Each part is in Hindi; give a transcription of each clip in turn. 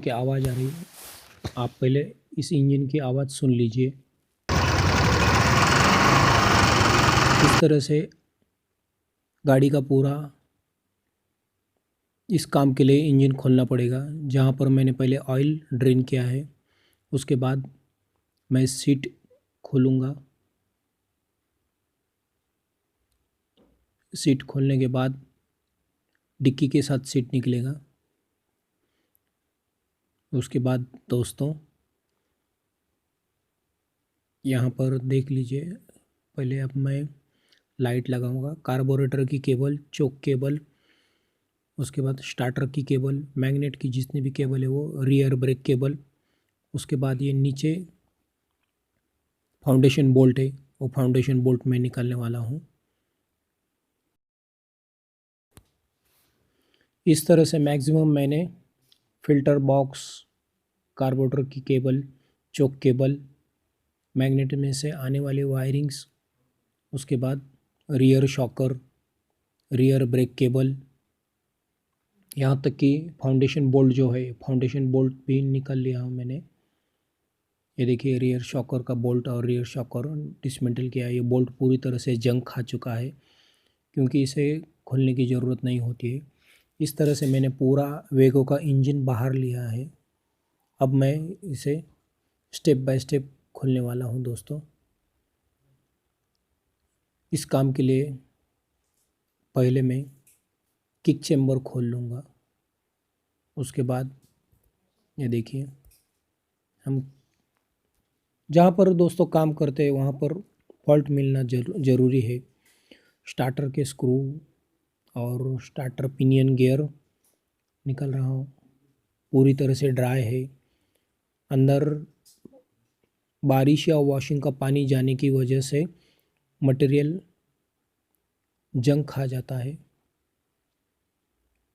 की आवाज़ आ रही है। आप पहले इस इंजन की आवाज़ सुन लीजिए। इस तरह से गाड़ी का पूरा इस काम के लिए इंजन खोलना पड़ेगा। जहाँ पर मैंने पहले ऑयल ड्रेन किया है, उसके बाद मैं सीट खोलूँगा। सीट खोलने के बाद डिक्की के साथ सीट निकलेगा। उसके बाद दोस्तों यहाँ पर देख लीजिए, पहले अब मैं लाइट लगाऊंगा, कार्बोरेटर की केबल, चोक केबल, उसके बाद स्टार्टर की केबल, मैग्नेट की जितनी भी केबल है वो, रियर ब्रेक केबल, उसके बाद ये नीचे फाउंडेशन बोल्ट है, वो फाउंडेशन बोल्ट मैं निकालने वाला हूँ। इस तरह से मैक्सिमम मैंने फिल्टर बॉक्स, कार्बोरेटर की केबल, चोक केबल, मैग्नेट में से आने वाली वायरिंग्स, उसके बाद rear shocker, rear brake cable, यहाँ तक कि फाउंडेशन बोल्ट जो है, फाउंडेशन बोल्ट भी निकाल लिया हूँ मैंने। ये देखिए रियर शॉकर का बोल्ट और रियर शॉकर डिसमेंटल किया है। ये बोल्ट पूरी तरह से जंग खा चुका है क्योंकि इसे खोलने की ज़रूरत नहीं होती है। इस तरह से मैंने पूरा वेगो का इंजन बाहर लिया है। अब मैं इसे स्टेप बाय स्टेप खोलने वाला हूँ दोस्तों। इस काम के लिए पहले मैं किक चैम्बर खोल लूँगा। उसके बाद ये देखिए, हम जहाँ पर दोस्तों काम करते हैं वहाँ पर फॉल्ट मिलना ज़रूरी है। स्टार्टर के स्क्रू और स्टार्टर पिनियन गियर निकल रहा हूँ, पूरी तरह से ड्राई है। अंदर बारिश या वॉशिंग का पानी जाने की वजह से मटेरियल जंग खा जाता है।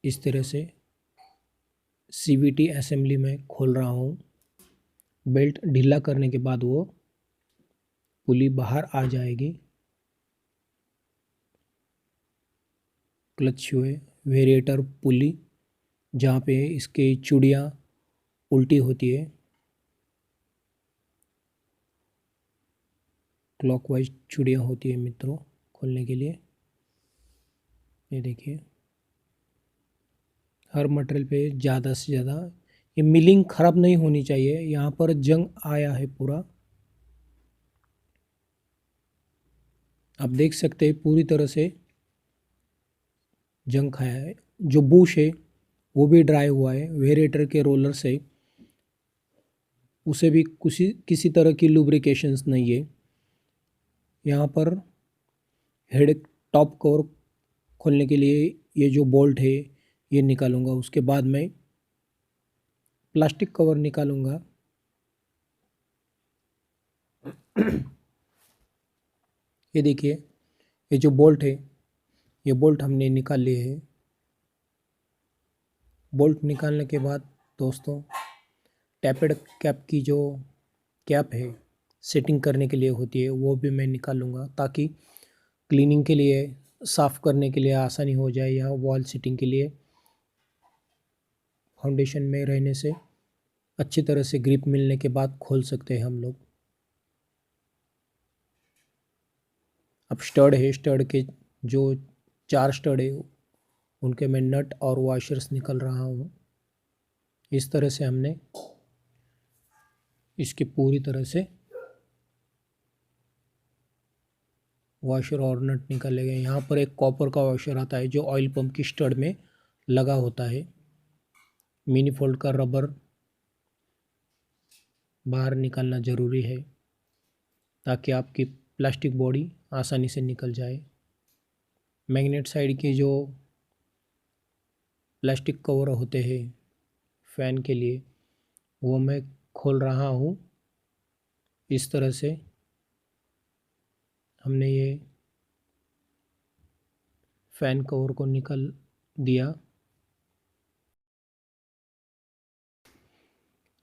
इस तरह से सीवीटी असेंबली में खोल रहा हूँ। बेल्ट ढीला करने के बाद वो पुली बाहर आ जाएगी। क्लच हुए वेरिएटर पुली, जहाँ पे इसके चूड़ियाँ उल्टी होती है, क्लॉकवाइज चूड़ियाँ होती है मित्रों खोलने के लिए। ये देखिए, हर मटेरियल पे ज़्यादा से ज़्यादा ये मिलिंग ख़राब नहीं होनी चाहिए। यहाँ पर जंग आया है पूरा, आप देख सकते हैं पूरी तरह से जंग खाया है। जो बुश है वो भी ड्राई हुआ है। वेरिएटर के रोलर से उसे भी किसी तरह की लुब्रिकेशंस नहीं है। यहाँ पर हेड टॉप कवर खोलने के लिए ये जो बोल्ट है ये निकालूंगा। उसके बाद मैं प्लास्टिक कवर निकालूंगा। ये देखिए, ये जो बोल्ट है ये बोल्ट हमने निकाल लिए है। बोल्ट निकालने के बाद दोस्तों टैपेड कैप की जो कैप है सेटिंग करने के लिए होती है वो भी मैं निकालूंगा, ताकि क्लीनिंग के लिए, साफ़ करने के लिए आसानी हो जाए, या वॉल सीटिंग के लिए फाउंडेशन में रहने से अच्छी तरह से ग्रिप मिलने के बाद खोल सकते हैं हम लोग। अब स्टड है, स्टड के जो 4 स्टड है उनके मैं नट और वॉशर्स निकल रहा हूँ। इस तरह से हमने इसकी पूरी तरह से वॉशर और नट निकाले गए। यहाँ पर एक कॉपर का वॉशर आता है जो ऑयल पंप की स्टड में लगा होता है। मिनी फोल्ड का रबर बाहर निकालना ज़रूरी है ताकि आपकी प्लास्टिक बॉडी आसानी से निकल जाए। मैग्नेट साइड के जो प्लास्टिक कवर होते हैं फ़ैन के लिए वो मैं खोल रहा हूँ। इस तरह से हमने ये फ़ैन कवर को निकाल दिया।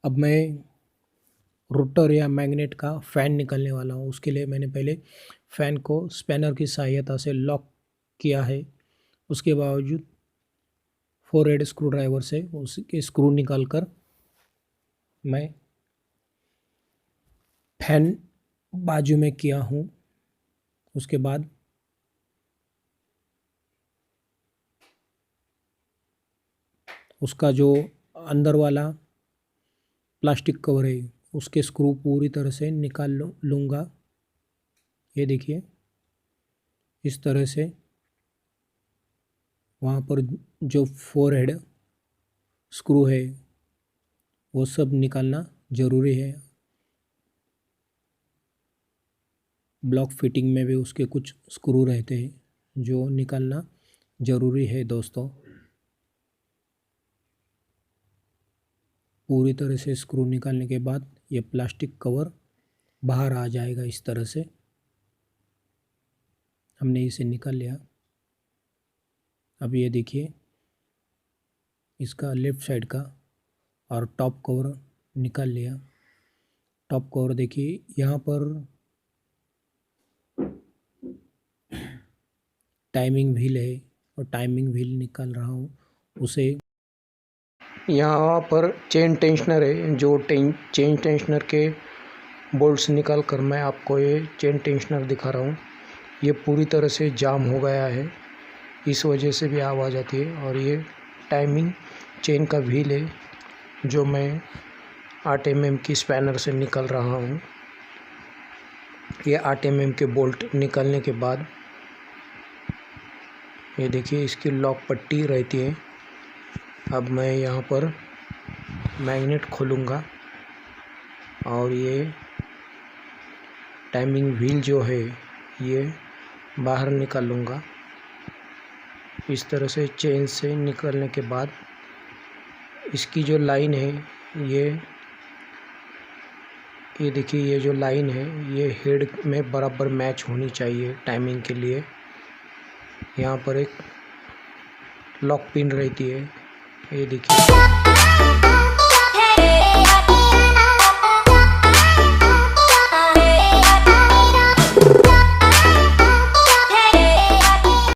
अब मैं रोटर या मैग्नेट का फ़ैन निकालने वाला हूँ। उसके लिए मैंने पहले फ़ैन को स्पैनर की सहायता से लॉक किया है। उसके बावजूद 4 हेड स्क्रू ड्राइवर से उसके स्क्रू निकाल कर मैं फैन बाजू में किया हूँ। उसके बाद उसका जो अंदर वाला प्लास्टिक कवर है उसके स्क्रू पूरी तरह से निकाल लूँगा। ये देखिए इस तरह से वहाँ पर जो फोरहेड स्क्रू है वो सब निकालना ज़रूरी है। ब्लॉक फिटिंग में भी उसके कुछ स्क्रू रहते हैं जो निकालना ज़रूरी है दोस्तों। पूरी तरह से स्क्रू निकालने के बाद ये प्लास्टिक कवर बाहर आ जाएगा। इस तरह से हमने इसे निकाल लिया। अब ये देखिए इसका लेफ़्ट साइड का और टॉप कवर निकाल लिया। टॉप कवर देखिए यहाँ पर टाइमिंग व्हील है और टाइमिंग व्हील निकाल रहा हूँ उसे। यहाँ पर चेन टेंशनर है, जो चेन टेंशनर के बोल्ट्स निकाल कर मैं आपको ये चेन टेंशनर दिखा रहा हूँ। ये पूरी तरह से जाम हो गया है, इस वजह से भी आवाज़ आती है। और ये टाइमिंग चेन का व्हील है जो मैं 8 mm की स्पैनर से निकाल रहा हूँ। ये 8 mm के बोल्ट निकालने के बाद ये देखिए इसकी लॉक पट्टी रहती है। अब मैं यहाँ पर मैग्नेट खोलूँगा और ये टाइमिंग व्हील जो है ये बाहर निकालूँगा। इस तरह से चेन से निकलने के बाद इसकी जो लाइन है ये देखिए, ये जो लाइन है ये हेड में बराबर मैच होनी चाहिए टाइमिंग के लिए। यहाँ पर एक लॉक पिन रहती है, ये देखिए।